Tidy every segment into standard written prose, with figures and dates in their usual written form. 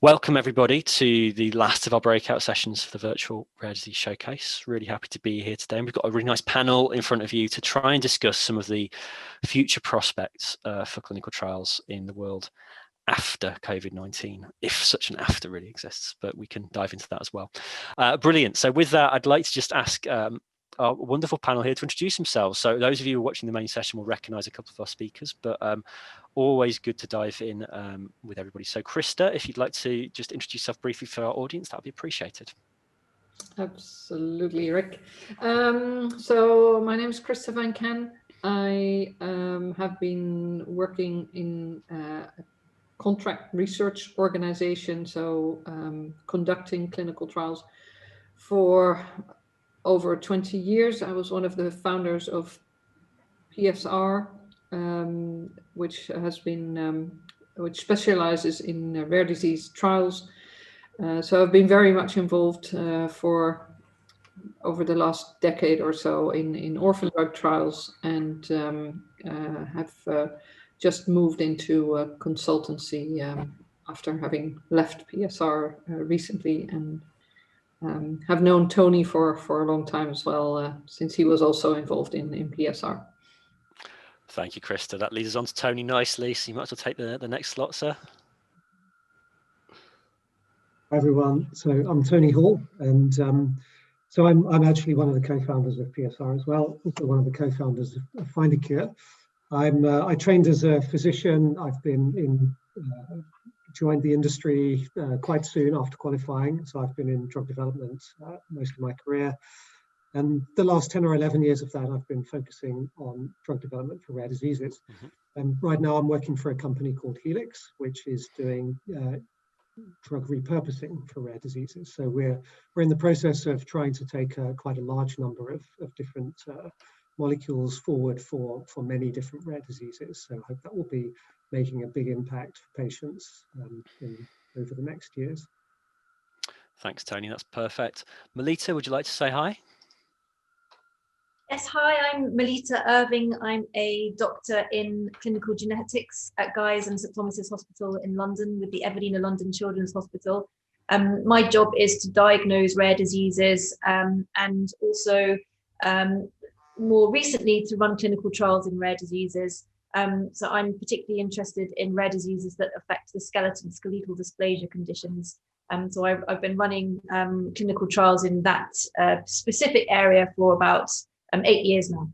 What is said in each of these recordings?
Welcome everybody to the last of our breakout sessions for the virtual rare disease showcase. Really happy to be here today. And we've got a really nice panel in front of you to try and discuss some of the future prospects for clinical trials in the world after COVID-19, if such an after really exists, but we can dive into that as well. Brilliant. So with that, I'd like to just ask our wonderful panel here to introduce themselves. So those of you who are watching the main session will recognize a couple of our speakers, but always good to dive in with everybody. So Christa, if you'd like to just introduce yourself briefly for our audience, that would be appreciated. Absolutely, Rick. So my name is Christa van Ken. I have been working in a contract research organization, so conducting clinical trials for over 20 years. I was one of the founders of PSR, which has been which specializes in rare disease trials. So I've been very much involved for over the last decade or so in orphan drug trials, and have just moved into consultancy after having left PSR recently, and have known Tony for a long time as well, since he was also involved in PSR. Thank you, Christa. That leads us on to Tony nicely, so you might as well take the next slot, sir. Hi everyone, so I'm Tony Hall, and so I'm actually one of the co-founders of PSR as well, also one of the co-founders of Find a Cure. I trained as a physician. I've been joined the industry quite soon after qualifying, so I've been in drug development most of my career. And the last 10 or 11 years of that, I've been focusing on drug development for rare diseases. And right now I'm working for a company called Healx, which is doing drug repurposing for rare diseases. So we're in the process of trying to take quite a large number of different molecules forward for many different rare diseases. So I hope that will be making a big impact for patients over the next years. Thanks, Tony. That's perfect. Melita, would you like to say hi? Yes, hi, I'm Melita Irving. I'm a doctor in clinical genetics at Guy's and St Thomas's Hospital in London with the Evelina London Children's Hospital. My job is to diagnose rare diseases and also more recently to run clinical trials in rare diseases. So I'm particularly interested in rare diseases that affect the skeletal dysplasia conditions. So I've been running clinical trials in that specific area for about 8 years now.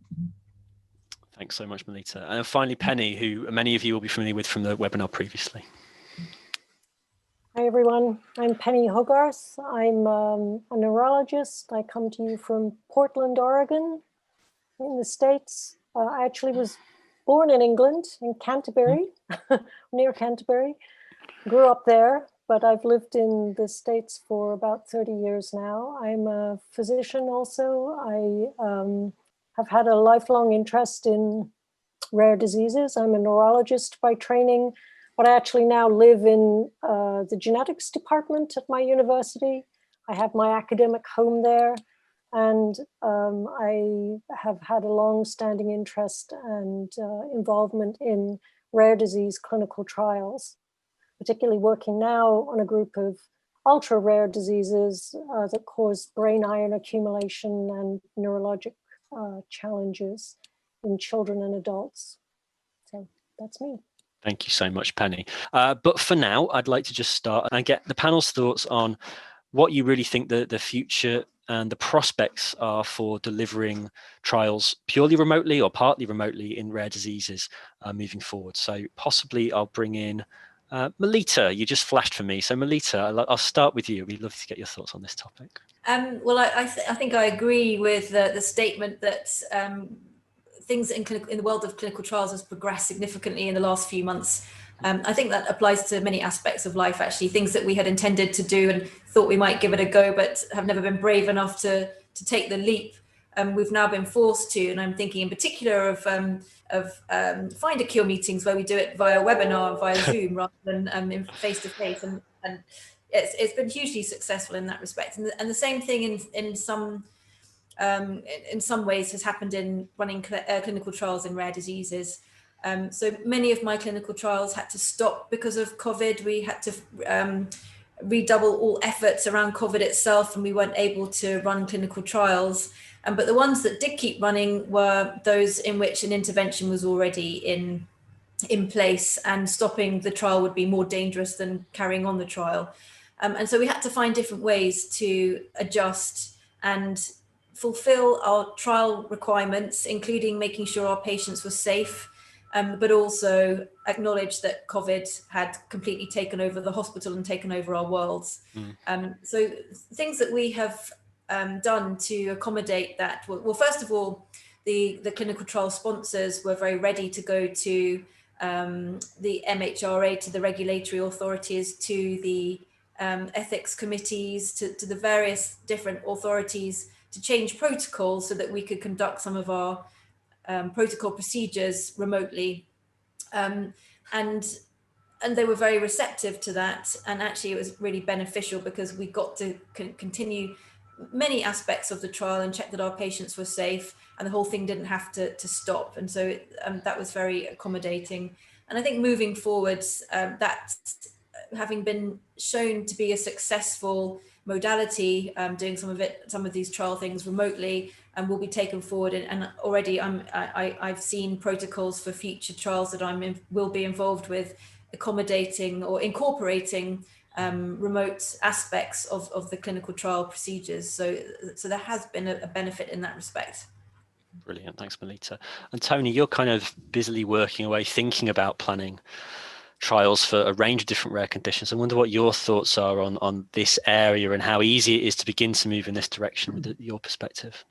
Thanks so much, Melita. And finally, Penny, who many of you will be familiar with from the webinar previously. Hi, everyone. I'm Penny Hogarth. I'm a neurologist. I come to you from Portland, Oregon, in the States. I actually was born in England, in Canterbury, near Canterbury. Grew up there, but I've lived in the States for about 30 years now. I'm a physician also. I have had a lifelong interest in rare diseases. I'm a neurologist by training, but I actually now live in the genetics department at my university. I have my academic home there, and I have had a long-standing interest and involvement in rare disease clinical trials, particularly working now on a group of ultra rare diseases that cause brain iron accumulation and neurologic challenges in children and adults. So that's me. Thank you so much, Penny. But for now, I'd like to just start and get the panel's thoughts on what you really think the future and the prospects are for delivering trials purely remotely or partly remotely in rare diseases moving forward. So possibly I'll bring in Melita. You just flashed for me. So Melita, I'll start with you. We'd love to get your thoughts on this topic. Well, I think I agree with the statement that things in the world of clinical trials has progressed significantly in the last few months. I think that applies to many aspects of life, actually, things that we had intended to do and thought we might give it a go, but have never been brave enough to take the leap. We've now been forced to, and I'm thinking in particular of Find a Cure meetings where we do it via webinar, via Zoom, rather than face to face, and it's been hugely successful in that respect. And the same thing in some ways has happened in running clinical trials in rare diseases. So many of my clinical trials had to stop because of COVID. We had to redouble all efforts around COVID itself, and we weren't able to run clinical trials. But the ones that did keep running were those in which an intervention was already in place, and stopping the trial would be more dangerous than carrying on the trial. And so we had to find different ways to adjust and fulfill our trial requirements, including making sure our patients were safe, but also acknowledge that COVID had completely taken over the hospital and taken over our worlds. So things that we have done to accommodate that, well, first of all, the clinical trial sponsors were very ready to go to the MHRA, to the regulatory authorities, to the ethics committees, to the various different authorities to change protocols so that we could conduct some of our protocol procedures remotely. And they were very receptive to that. And actually it was really beneficial because we got to continue many aspects of the trial and check that our patients were safe, and the whole thing didn't have to stop. And so that was very accommodating. And I think moving forwards, that having been shown to be a successful modality, doing some of these trial things remotely, and will be taken forward. And already I've seen protocols for future trials that will be involved with, accommodating or incorporating remote aspects of the clinical trial procedures. So there has been a benefit in that respect. Brilliant, thanks Melita. And Tony, you're kind of busily working away thinking about planning trials for a range of different rare conditions. I wonder what your thoughts are on this area and how easy it is to begin to move in this direction with your perspective.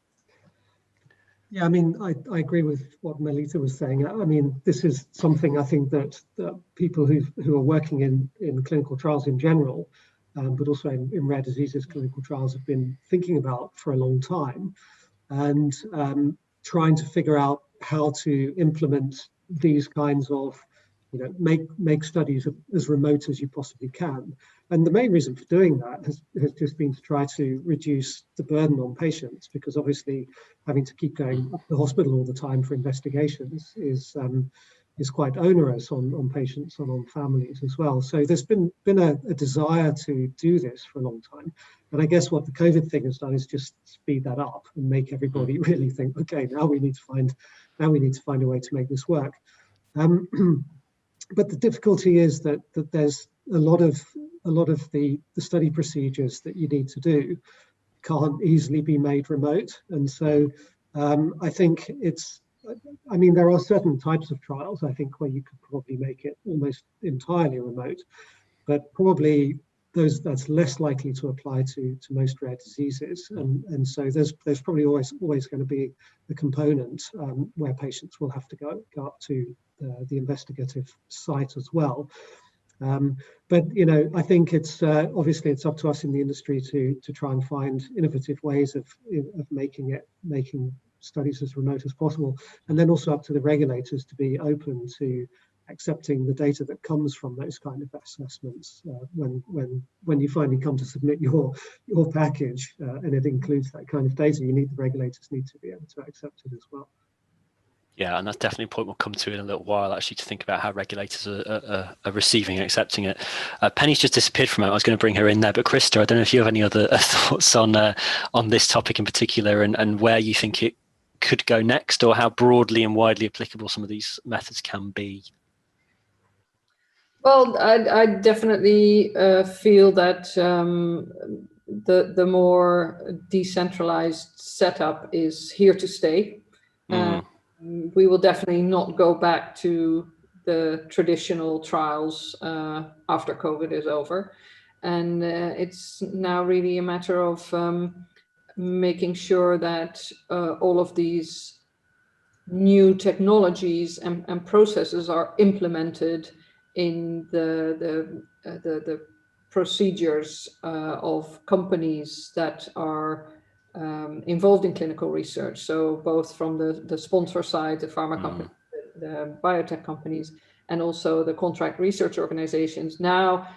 Yeah, I mean, I agree with what Melita was saying. I mean, this is something I think that people who are working in clinical trials in general, but also in rare diseases clinical trials, have been thinking about for a long time, and trying to figure out how to implement these kinds of, make studies as remote as you possibly can. And the main reason for doing that has just been to try to reduce the burden on patients, because obviously having to keep going up to the hospital all the time for investigations is quite onerous on patients and on families as well. So there's been a desire to do this for a long time. And I guess what the COVID thing has done is just speed that up and make everybody really think, okay, now we need to find a way to make this work. But the difficulty is that there's a lot of the study procedures that you need to do can't easily be made remote. And so I think there are certain types of trials, I think, where you could probably make it almost entirely remote, but probably that's less likely to apply to most rare diseases. And so there's probably always going to be a component where patients will have to go up to the investigative site as well. But I think it's obviously it's up to us in the industry to try and find innovative ways of making studies as remote as possible, and then also up to the regulators to be open to accepting the data that comes from those kind of assessments when you finally come to submit your package, and it includes that kind of data. The regulators need to be able to accept it as well. Yeah, and that's definitely a point we'll come to in a little while, actually, to think about how regulators are receiving and accepting it. Penny's just disappeared from it. I was going to bring her in there, but Christa, I don't know if you have any other thoughts on this topic in particular, and where you think it could go next, or how broadly and widely applicable some of these methods can be. Well, I definitely feel that the more decentralized setup is here to stay. We will definitely not go back to the traditional trials after COVID is over. And it's now really a matter of making sure that all of these new technologies and processes are implemented in the procedures of companies that are involved in clinical research. So both from the sponsor side, the pharma companies, the biotech companies, and also the contract research organizations. Now,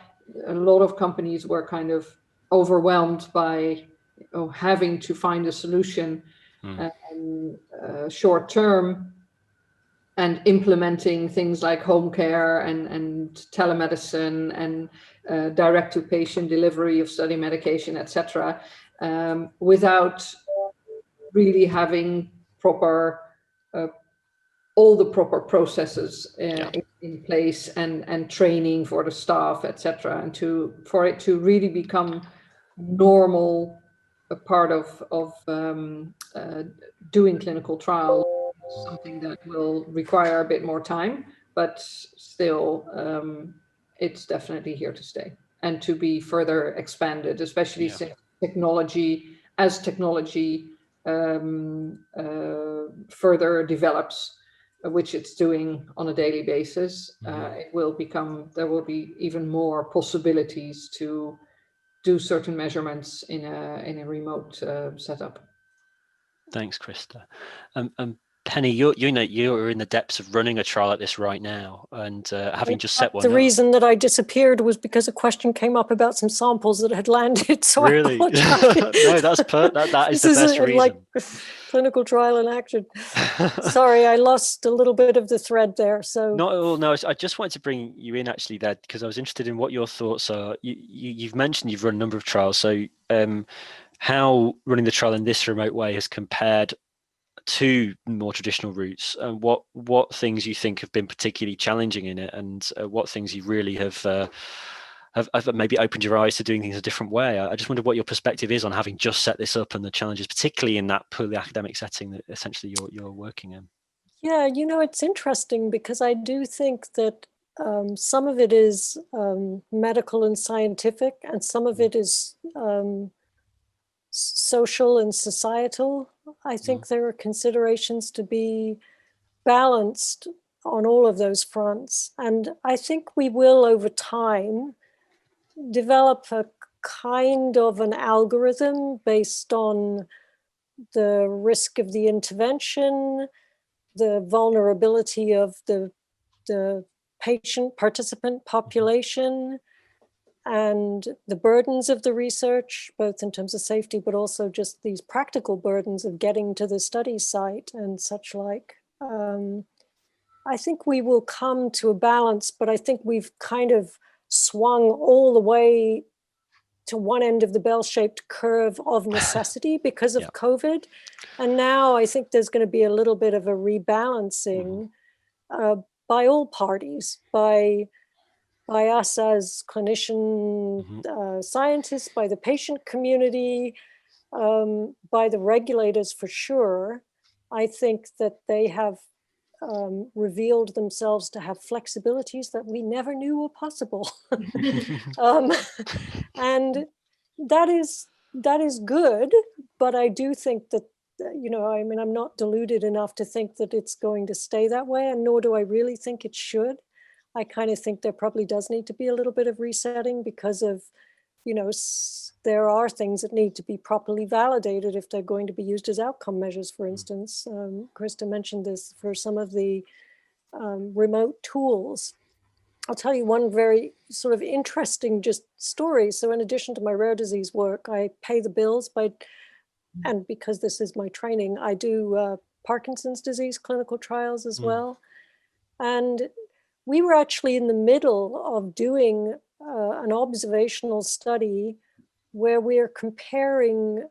a lot of companies were kind of overwhelmed by having to find a solution short term, and implementing things like home care and telemedicine and direct-to-patient delivery of study medication, etc., without really having all the proper processes in place and training for the staff, etc., and for it to really become normal, a part of doing clinical trial. Something that will require a bit more time, but still it's definitely here to stay and to be further expanded, especially since technology further develops, which it's doing on a daily basis. There will be even more possibilities to do certain measurements in a remote setup. Thanks, Christa. Penny, you're in the depths of running a trial like this right now, and having just set one up. The up. reason that I disappeared was because a question came up about some samples that had landed. So really? I apologize. No, that is the best reason. Like clinical trial in action. Sorry, I lost a little bit of the thread there. So not at all. No, I just wanted to bring you in actually there because I was interested in what your thoughts are. You've mentioned you've run a number of trials, so how running the trial in this remote way has compared to more traditional routes, and what things you think have been particularly challenging in it, and what things you really have maybe opened your eyes to doing things a different way. I just wonder what your perspective is on having just set this up and the challenges, particularly in that purely academic setting that essentially you're working in. Yeah, it's interesting because I do think that some of it is medical and scientific, and some of it is social and societal. I think there are considerations to be balanced on all of those fronts. And I think we will, over time, develop a kind of an algorithm based on the risk of the intervention, the vulnerability of the patient participant population, and the burdens of the research, both in terms of safety, but also just these practical burdens of getting to the study site and such like. I think we will come to a balance, but I think we've kind of swung all the way to one end of the bell-shaped curve of necessity because of COVID. And now I think there's going to be a little bit of a rebalancing by all parties, by us as clinician scientists, by the patient community, by the regulators for sure. I think that they have revealed themselves to have flexibilities that we never knew were possible. And that is good, but I do think that, I'm not deluded enough to think that it's going to stay that way, and nor do I really think it should. I kind of think there probably does need to be a little bit of resetting because of, there are things that need to be properly validated if they're going to be used as outcome measures, for instance. Christa mentioned this for some of the remote tools. I'll tell you one very sort of interesting just story. So in addition to my rare disease work, I pay the bills and because this is my training, I do Parkinson's disease clinical trials as well. And we were actually in the middle of doing an observational study where we are comparing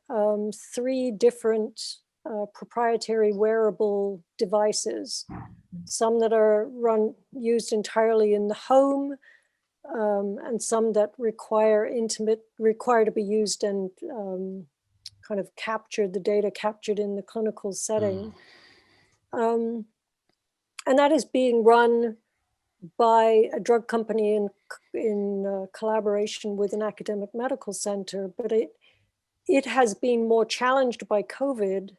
3 different proprietary wearable devices, some that are used entirely in the home, and some that require to be used and kind of the data captured in the clinical setting. And that is being run by a drug company in collaboration with an academic medical center, but it has been more challenged by COVID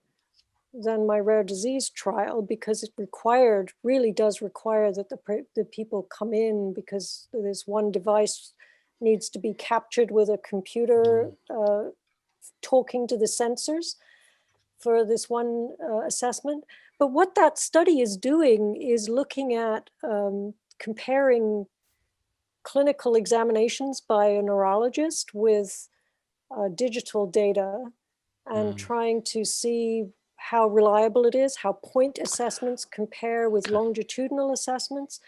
than my rare disease trial because it really does require that the people come in, because this one device needs to be captured with a computer talking to the sensors for this one assessment. But what that study is doing is looking at comparing clinical examinations by a neurologist with digital data and trying to see how reliable it is, how point assessments compare with longitudinal assessments.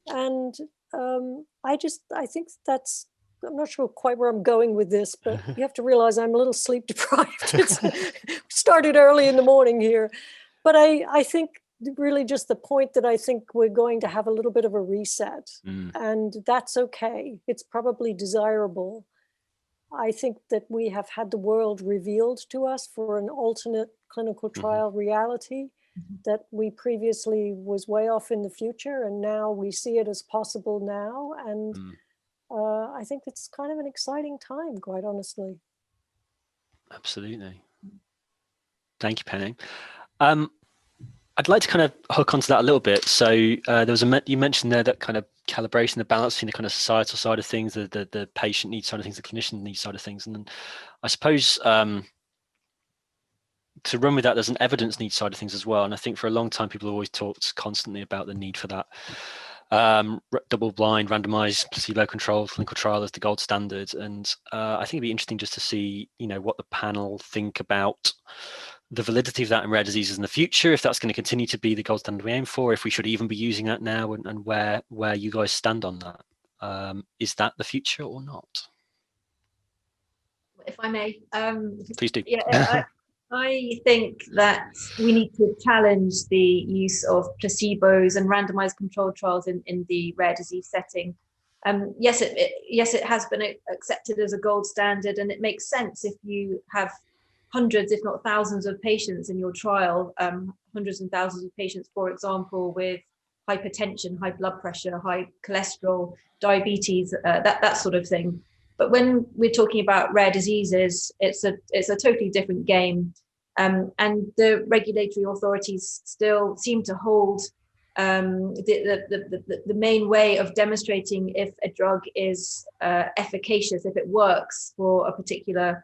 And I think that's, I'm not sure quite where I'm going with this, but you have to realize I'm a little sleep deprived. It's started early in the morning here. But I think really just the point that I think we're going to have a little bit of a reset, and that's okay. It's probably desirable. I think that we have had the world revealed to us for an alternate clinical trial reality that we previously was way off in the future, and now we see it as possible now. And I think it's kind of an exciting time, quite honestly. Absolutely. Thank you, Penny. I'd like to kind of hook onto that a little bit. So there was you mentioned there that kind of calibration, the balance between the kind of societal side of things, the patient needs side of things, the clinician needs side of things. And then I suppose to run with that, there's an evidence need side of things as well. And I think for a long time, people have always talked constantly about the need for that double-blind, randomized, placebo-controlled clinical trial as the gold standard. And I think it'd be interesting just to see, what the panel think about the validity of that in rare diseases in the future, if that's going to continue to be the gold standard we aim for, if we should even be using that now, and where you guys stand on that. Is that the future or not? If I may. Please do. Yeah, I think that we need to challenge the use of placebos and randomized controlled trials in the rare disease setting. Yes, it has been accepted as a gold standard, and it makes sense if you have hundreds, if not thousands, of patients in your trial, hundreds and thousands of patients, for example, with hypertension, high blood pressure, high cholesterol, diabetes, that sort of thing. But when we're talking about rare diseases, it's a totally different game. And the regulatory authorities still seem to hold the main way of demonstrating if a drug is efficacious, if it works for a particular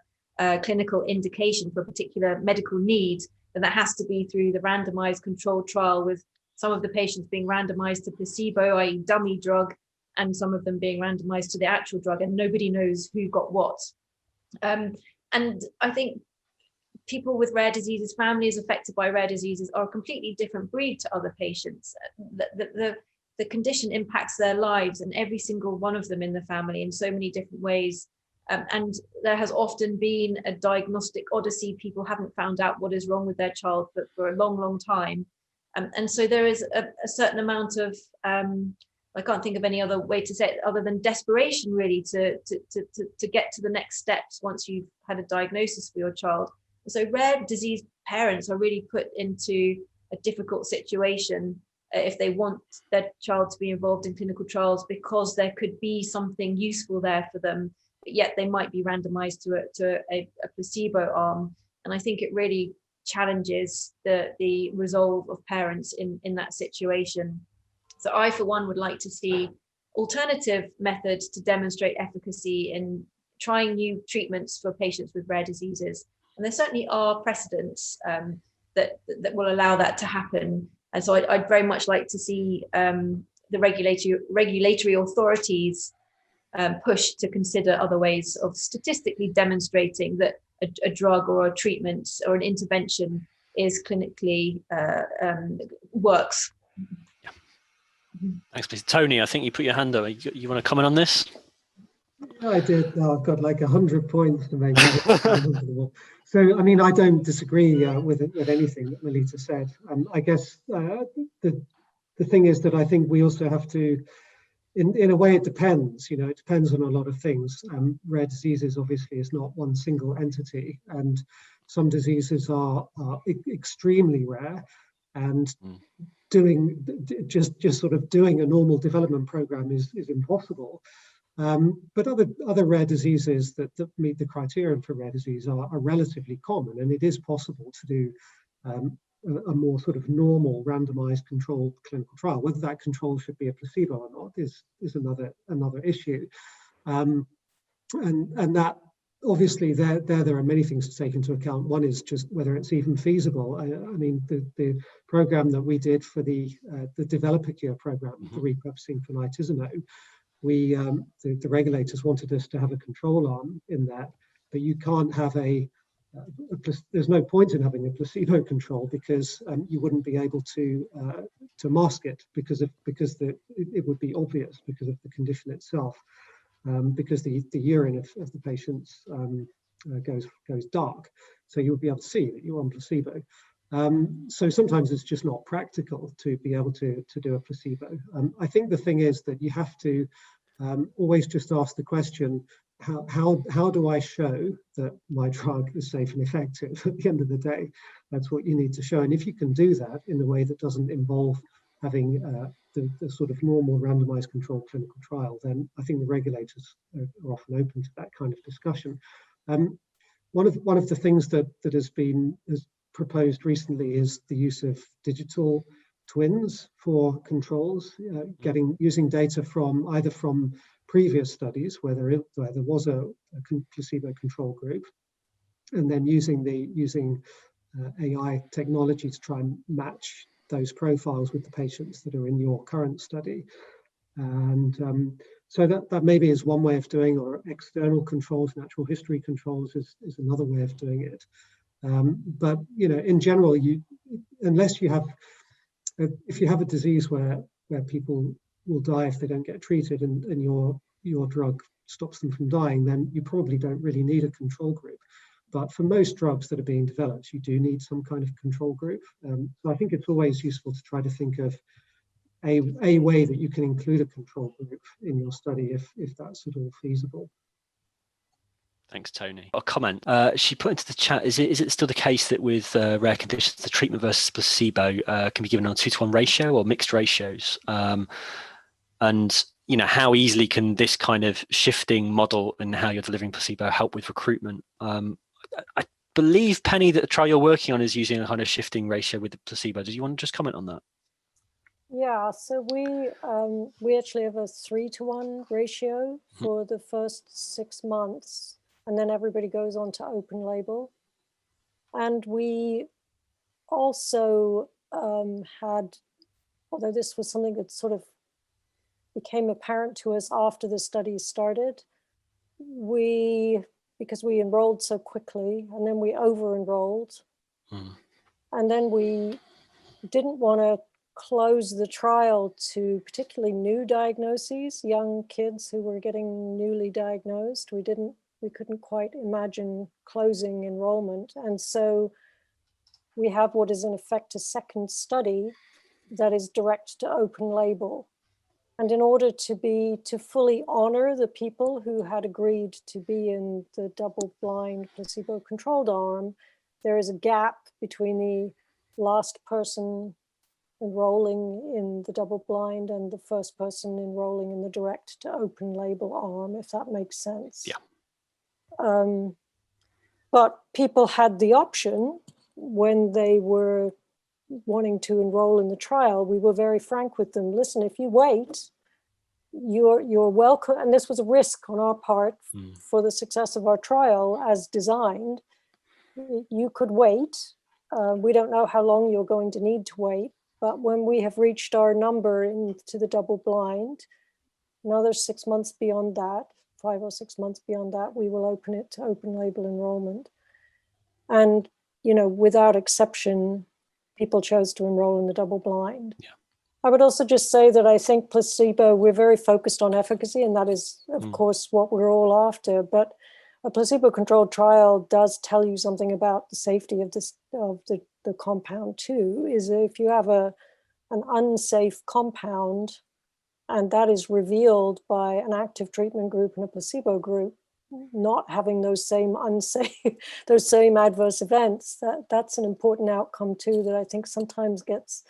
clinical indication, for a particular medical need, then that has to be through the randomized controlled trial, with some of the patients being randomized to placebo, i.e. dummy drug, and some of them being randomized to the actual drug, and nobody knows who got what. And I think people with rare diseases, families affected by rare diseases, are a completely different breed to other patients. The condition impacts their lives, and every single one of them in the family, in so many different ways. And there has often been a diagnostic odyssey. People haven't found out what is wrong with their child for a long, long time. And so there is a certain amount of, I can't think of any other way to say it other than desperation, really, to get to the next steps once you've had a diagnosis for your child. So rare disease parents are really put into a difficult situation if they want their child to be involved in clinical trials, because there could be something useful there for them, but yet they might be randomized to a placebo arm. And I think it really challenges the resolve of parents in that situation. So I, for one, would like to see alternative methods to demonstrate efficacy in trying new treatments for patients with rare diseases. And there certainly are precedents that will allow that to happen. And so I'd very much like to see the regulatory authorities push to consider other ways of statistically demonstrating that a drug or a treatment or an intervention is clinically works. Thanks, please. Tony, I think you put your hand up. You want to comment on this? I did. I've got like 100 points to make. So, I mean, I don't disagree with anything that Melita said. I guess the thing is that I think we also have to, in a way, it depends. It depends on a lot of things. Rare diseases obviously is not one single entity, and some diseases are extremely rare, and just sort of doing a normal development program is impossible. But other rare diseases that meet the criterion for rare disease are relatively common, and it is possible to do a more sort of normal randomized controlled clinical trial. Whether that control should be a placebo or not is another issue, and that obviously there are many things to take into account. One is just whether it's even feasible. I mean, the program that we did for the Developer Cure program, for repurposing for nitisinone, the regulators wanted us to have a control arm in that, but you can't have a there's no point in having a placebo control because you wouldn't be able to mask it because it would be obvious because of the condition itself, because the urine of the patients goes dark, so you'll be able to see that you're on placebo. So sometimes it's just not practical to be able to do a placebo. I think the thing is that you have to always just ask the question, how do I show that my drug is safe and effective? At the end of the day, that's what you need to show. And if you can do that in a way that doesn't involve having the sort of normal randomized controlled clinical trial, then I think the regulators are often open to that kind of discussion. One of the things that has proposed recently is the use of digital twins for controls, using data from either from previous studies where there was a placebo control group, and then using AI technology to try and match those profiles with the patients that are in your current study. And so that maybe is one way of doing, or external controls, natural history controls is another way of doing it. But in general, unless you have, if you have a disease where people will die if they don't get treated, and your drug stops them from dying, then you probably don't really need a control group. But for most drugs that are being developed, you do need some kind of control group. So I think it's always useful to try to think of a way that you can include a control group in your study if that's at all feasible. Thanks, Tony. A comment she put into the chat: is it still the case that with rare conditions, the treatment versus placebo can be given on a 2-to-1 ratio or mixed ratios? And how easily can this kind of shifting model and how you're delivering placebo help with recruitment? I believe, Penny, that the trial you're working on is using a kind of shifting ratio with the placebo. Do you want to just comment on that? Yeah, so we actually have a 3-to-1 ratio for the first 6 months, and then everybody goes on to open label. And we also had, although this was something that sort of became apparent to us after the study started, because we enrolled so quickly and then we over-enrolled, and then we didn't want to close the trial to particularly new diagnoses, young kids who were getting newly diagnosed. We couldn't quite imagine closing enrollment. And so we have what is in effect a second study that is direct to open label. And in order to fully honor the people who had agreed to be in the double-blind placebo-controlled arm, there is a gap between the last person enrolling in the double-blind and the first person enrolling in the direct to open label arm, if that makes sense. Yeah. But people had the option when they were wanting to enroll in the trial. We were very frank with them. Listen, if you wait, you're welcome. And this was a risk on our part for the success of our trial as designed. You could wait. We don't know how long you're going to need to wait. But when we have reached our number into the double blind, another 6 months beyond that, 5 or 6 months beyond that, we will open it to open label enrollment. And, without exception, people chose to enroll in the double blind. Yeah. I would also just say that I think placebo, we're very focused on efficacy, and that is, of course, what we're all after. But a placebo-controlled trial does tell you something about the safety of the compound too. Is if you have an unsafe compound, and that is revealed by an active treatment group and a placebo group not having those same those same adverse events, that's an important outcome too that I think sometimes gets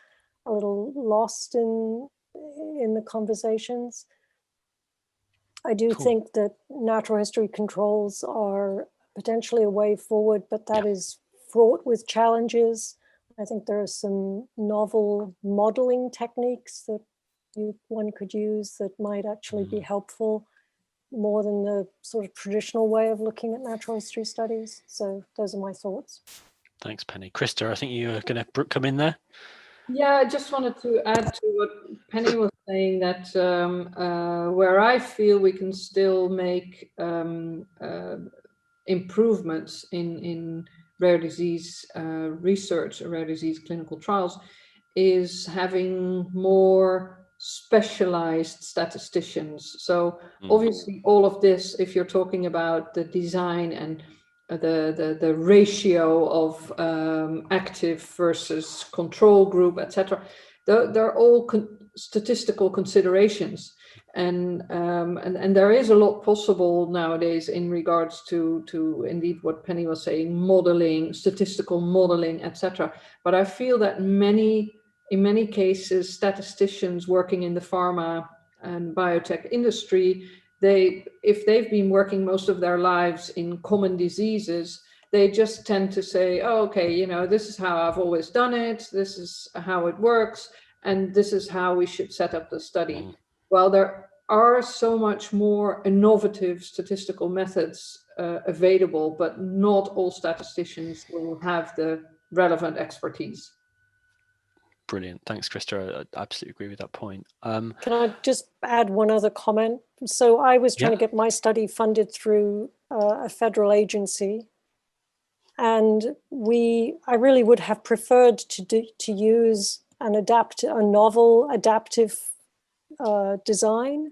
a little lost in the conversations. I do think that natural history controls are potentially a way forward, but that is fraught with challenges. I think there are some novel modeling techniques that one could use that might actually be helpful more than the sort of traditional way of looking at natural history studies. So those are my thoughts. Thanks, Penny. Christa, I think you're going to come in there. Yeah, I just wanted to add to what Penny was saying, that where I feel we can still make improvements in rare disease research, rare disease clinical trials, is having more specialized statisticians. So obviously all of this, if you're talking about the design and the ratio of active versus control group, etc., they're all statistical considerations. And there is a lot possible nowadays in regards to indeed what Penny was saying, modeling, statistical modeling, etc. But I feel that in many cases, statisticians working in the pharma and biotech industry, if they've been working most of their lives in common diseases, they just tend to say, oh, okay, you know, this is how I've always done it, this is how it works, and this is how we should set up the study. Well, there are so much more innovative statistical methods available, but not all statisticians will have the relevant expertise. Brilliant. Thanks, Christa. I absolutely agree with that point. Can I just add one other comment? So I was trying to get my study funded through a federal agency, and I really would have preferred to use a novel adaptive design.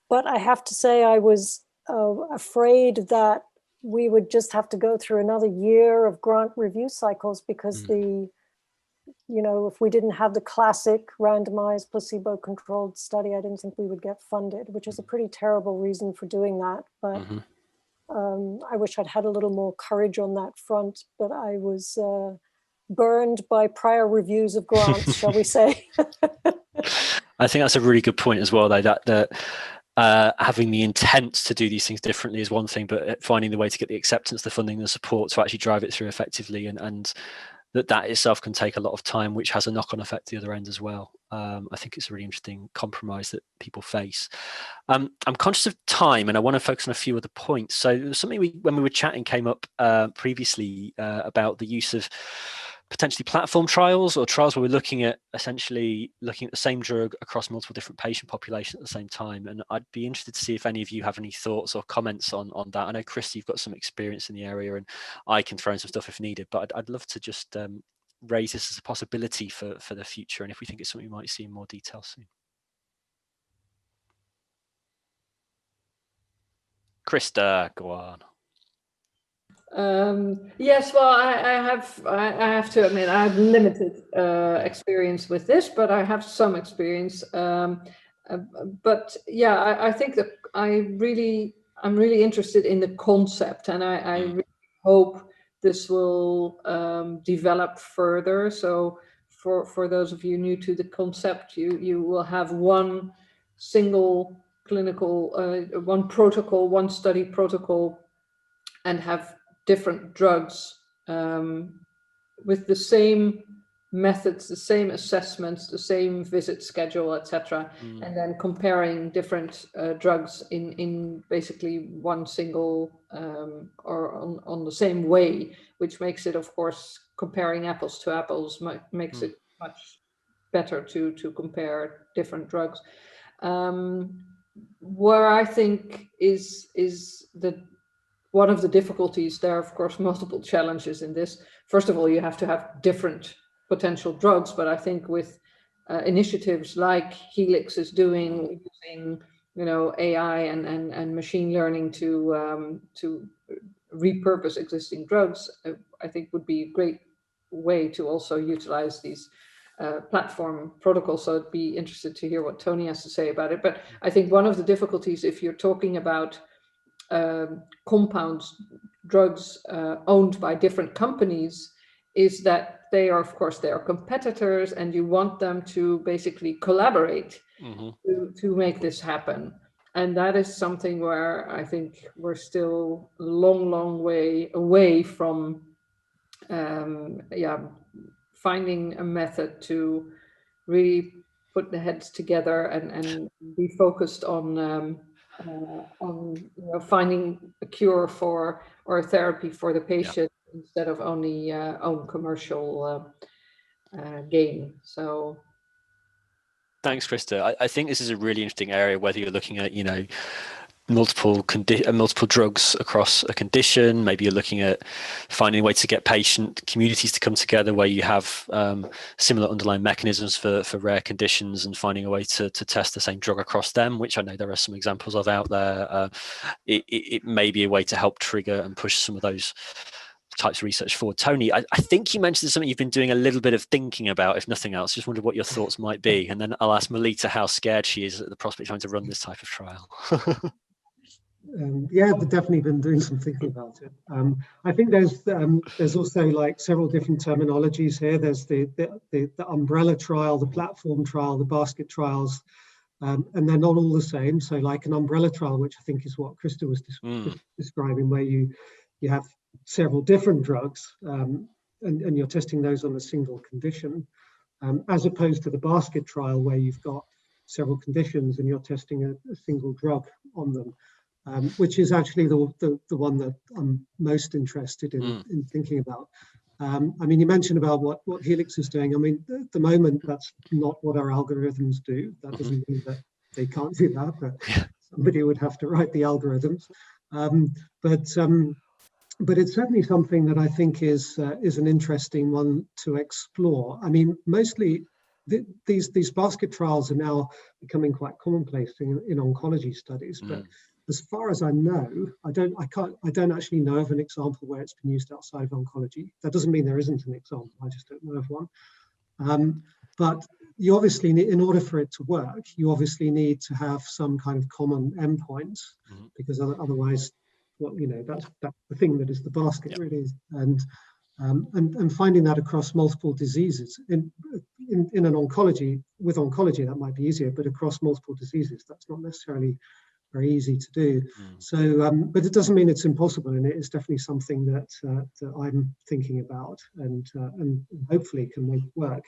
But I have to say I was afraid that we would just have to go through another year of grant review cycles, because if we didn't have the classic randomized placebo-controlled study, I didn't think we would get funded, which is a pretty terrible reason for doing that. But I wish I'd had a little more courage on that front, but I was burned by prior reviews of grants, shall we say. I think that's a really good point as well, though, that having the intent to do these things differently is one thing, but finding the way to get the acceptance, the funding, the support to actually drive it through effectively, and that itself can take a lot of time, which has a knock-on effect the other end as well. I think it's a really interesting compromise that people face. I'm conscious of time, and I want to focus on a few other points. So something when we were chatting came up previously about the use of potentially platform trials, or trials where we're essentially looking at the same drug across multiple different patient populations at the same time. And I'd be interested to see if any of you have any thoughts or comments on that. I know, Chris, you've got some experience in the area, and I can throw in some stuff if needed, but I'd love to just raise this as a possibility for the future, and if we think it's something we might see in more detail soon. Christa, go on. Yes, well, I have to admit I have limited experience with this, but I have some experience. But yeah, I think that I'm really interested in the concept, and I really hope this will develop further. So for those of you new to the concept, you will have one single clinical, one protocol, one study protocol, and have different drugs with the same methods, the same assessments, the same visit schedule, etc., and then comparing different drugs in basically one single or on the same way, which makes it, of course, comparing apples to apples makes it much better to compare different drugs. Where I think is one of the difficulties, there are, of course, multiple challenges in this. First of all, you have to have different potential drugs, but I think with initiatives like Healx is doing, using AI and machine learning to repurpose existing drugs, I think would be a great way to also utilize these platform protocols. So I'd be interested to hear what Tony has to say about it. But I think one of the difficulties, if you're talking about compounds, drugs owned by different companies, is that they are, of course, they are competitors, and you want them to basically collaborate to make this happen. And that is something where I think we're still a long way away from finding a method to really put the heads together and be focused on finding a cure for or a therapy for the patient instead of only own commercial gain. So thanks, Christa. I think this is a really interesting area, whether you're looking at multiple drugs across a condition. Maybe you're looking at finding a way to get patient communities to come together where you have similar underlying mechanisms for rare conditions, and finding a way to test the same drug across them, which I know there are some examples of out there. It may be a way to help trigger and push some of those types of research forward. Tony, I think you mentioned something you've been doing a little bit of thinking about, if nothing else. Just wondered what your thoughts might be, and then I'll ask Melita how scared she is at the prospect of trying to run this type of trial. Yeah, I've definitely been doing some thinking about it. I think there's also like several different terminologies here. There's the umbrella trial, the platform trial, the basket trials, and they're not all the same. So like an umbrella trial, which I think is what Christa was describing, where you have several different drugs and you're testing those on a single condition, as opposed to the basket trial where you've got several conditions and you're testing a single drug on them. Which is actually the one that I'm most interested in thinking about. I mean, you mentioned about what Healx is doing. I mean, at the moment, that's not what our algorithms do. That doesn't mean that they can't do that, but somebody would have to write the algorithms. But it's certainly something that I think is an interesting one to explore. I mean, mostly these basket trials are now becoming quite commonplace in oncology studies, but as far as I know, I don't actually know of an example where it's been used outside of oncology. That doesn't mean there isn't an example. I just don't know of one. But you obviously need, in order for it to work, you obviously need to have some kind of common endpoints, because otherwise, well, you know, that's the thing that is the basket really, and finding that across multiple diseases in an oncology, with oncology that might be easier, but across multiple diseases that's not necessarily very easy to do. So, but it doesn't mean it's impossible, and it is definitely something that I'm thinking about, and hopefully can make it work.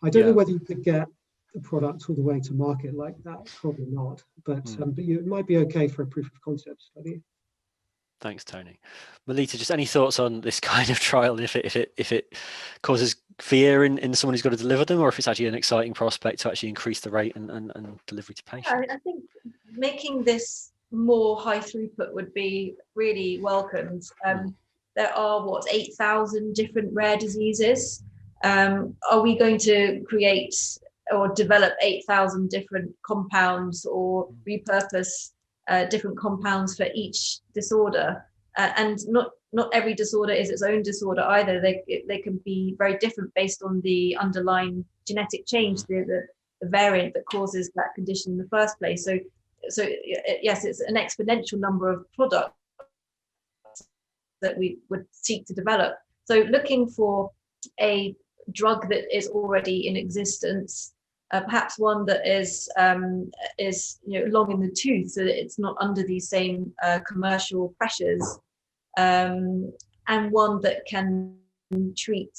I don't know whether you could get a product all the way to market like that. Probably not, but it might be okay for a proof of concept study. Thanks, Tony. Melita, just any thoughts on this kind of trial, if it causes fear in someone who's got to deliver them, or if it's actually an exciting prospect to actually increase the rate and delivery to patients? I think making this more high throughput would be really welcomed. There are 8,000 different rare diseases. Are we going to create or develop 8,000 different compounds or repurpose different compounds for each disorder? And not every disorder is its own disorder either. They can be very different based on the underlying genetic change, the variant that causes that condition in the first place. So yes, it's an exponential number of products that we would seek to develop. So looking for a drug that is already in existence, perhaps one that is long in the tooth, so that it's not under these same commercial pressures, and one that can treat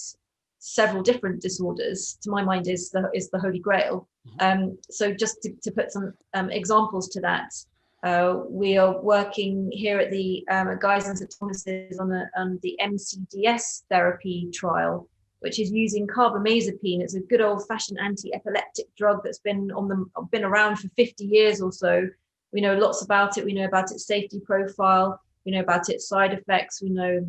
several different disorders, to my mind, is the Holy Grail. So just to put some examples to that, we are working here at the Guy's and St Thomas's on the MCDS therapy trial, which is using carbamazepine. It's a good old-fashioned anti-epileptic drug that's been around for 50 years or so. We know lots about it. We know about its safety profile. We know about its side effects. We know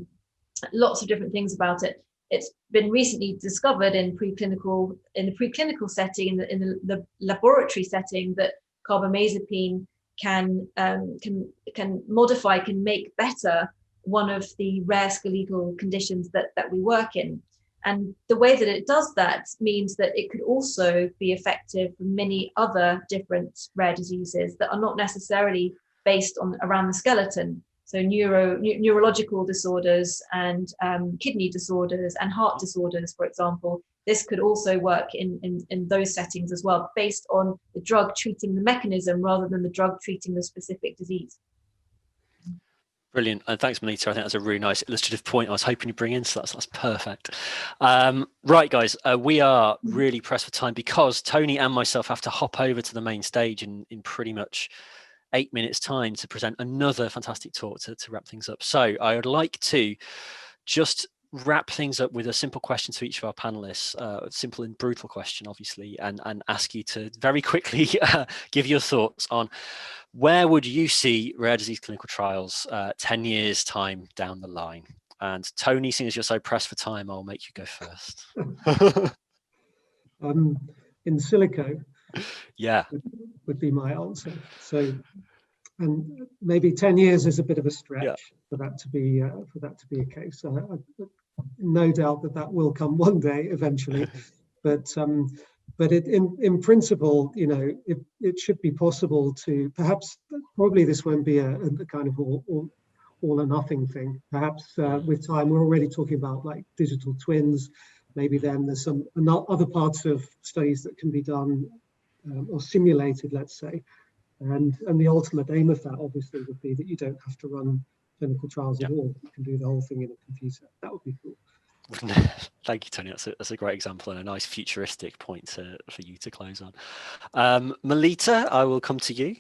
lots of different things about it. It's been recently discovered in the preclinical setting, in the laboratory setting, that carbamazepine can make better one of the rare skeletal conditions that we work in. And the way that it does that means that it could also be effective for many other different rare diseases that are not necessarily based around the skeleton. So neurological disorders and kidney disorders and heart disorders, for example. This could also work in those settings as well, based on the drug treating the mechanism rather than the drug treating the specific disease. Brilliant. And thanks, Melita. I think that's a really nice illustrative point I was hoping to bring in, so that's perfect. Right, guys, we are really pressed for time because Tony and myself have to hop over to the main stage in pretty much 8 minutes time to present another fantastic talk to wrap things up. So I would like to just wrap things up with a simple question to each of our panelists, a simple and brutal question, obviously, and ask you to very quickly give your thoughts on where would you see rare disease clinical trials 10 years time down the line? And Tony, seeing as you're so pressed for time, I'll make you go first. In silico, yeah, would be my answer. So, and maybe 10 years is a bit of a stretch for that to be a case. So no doubt that will come one day eventually, but in principle, you know, it should be possible to perhaps, probably this won't be a kind of all or nothing thing. Perhaps with time, we're already talking about like digital twins. Maybe then there's some other parts of studies that can be done or simulated, let's say. And the ultimate aim of that obviously would be that you don't have to run clinical trials at all. You can do the whole thing in a computer. That would be cool. Thank you, Tony. That's a great example and a nice futuristic point for you to close on. Melita, I will come to you.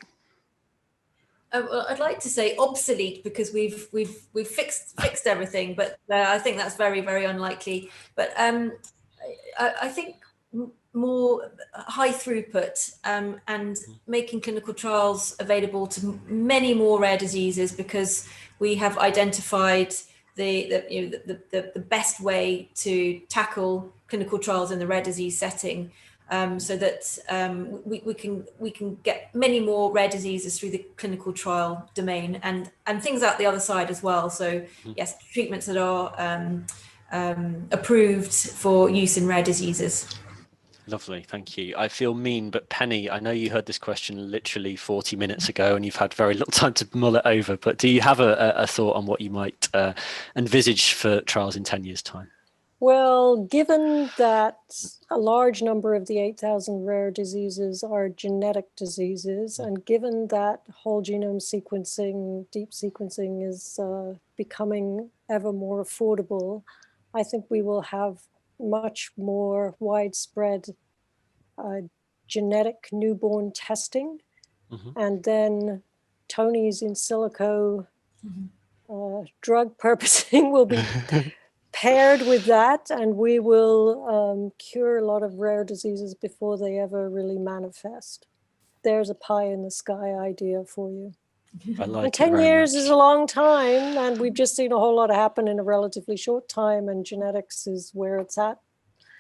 Well, I'd like to say obsolete because we've fixed everything, but I think that's very, very unlikely. But I think more high throughput and making clinical trials available to many more rare diseases, because we have identified the best way to tackle clinical trials in the rare disease setting, so that we can get many more rare diseases through the clinical trial domain and things out the other side as well. So yes, treatments that are approved for use in rare diseases. Lovely, thank you. I feel mean, but Penny, I know you heard this question literally 40 minutes ago and you've had very little time to mull it over, but do you have a thought on what you might envisage for trials in 10 years' time? Well, given that a large number of the 8,000 rare diseases are genetic diseases, and given that whole genome sequencing, deep sequencing is becoming ever more affordable, I think we will have much more widespread genetic newborn testing. And then Tony's in silico drug purposing will be paired with that, and we will cure a lot of rare diseases before they ever really manifest. There's a pie in the sky idea for you. I like and 10 it years much. is a long time, and we've just seen a whole lot happen in a relatively short time, and genetics is where it's at.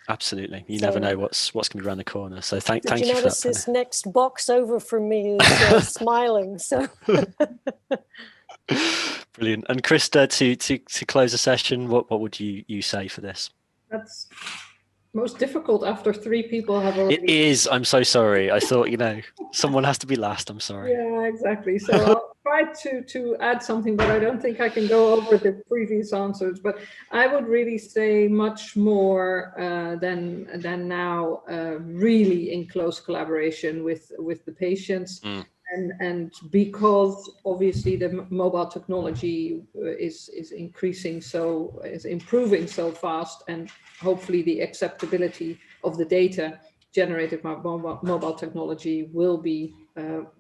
Absolutely. You never know what's going to be around the corner. So thank you for that. The geneticist next box over from me is smiling. So brilliant. And Christa, to close the session, what would you say for this? That's most difficult after 3 people have already. It is. I'm so sorry. I thought, someone has to be last. I'm sorry. Yeah, exactly. So I'll try to add something, but I don't think I can go over the previous answers. But I would really say much more than now, really in close collaboration with the patients. And because obviously the mobile technology is improving so fast, and hopefully the acceptability of the data generated by mobile technology will be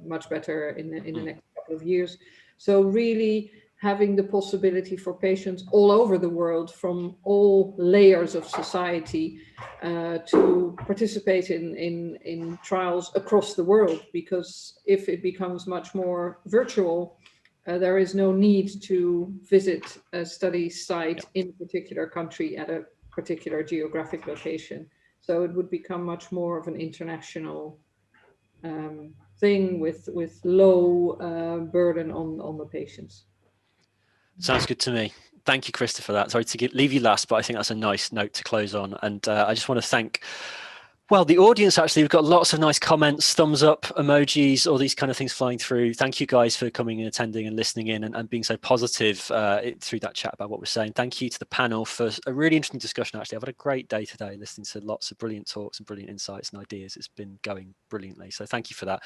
much better in the next couple of years. So really having the possibility for patients all over the world, from all layers of society, to participate in trials across the world, because if it becomes much more virtual, there is no need to visit a study site in a particular country at a particular geographic location. So it would become much more of an international thing with low burden on the patients. Sounds good to me. Thank you, Christa, for that. Sorry to leave you last, but I think that's a nice note to close on. And I just want to thank, the audience. Actually, we've got lots of nice comments, thumbs up, emojis, all these kind of things flying through. Thank you guys for coming and attending and listening in and being so positive through that chat about what we're saying. Thank you to the panel for a really interesting discussion. Actually, I've had a great day today listening to lots of brilliant talks and brilliant insights and ideas. It's been going brilliantly. So thank you for that.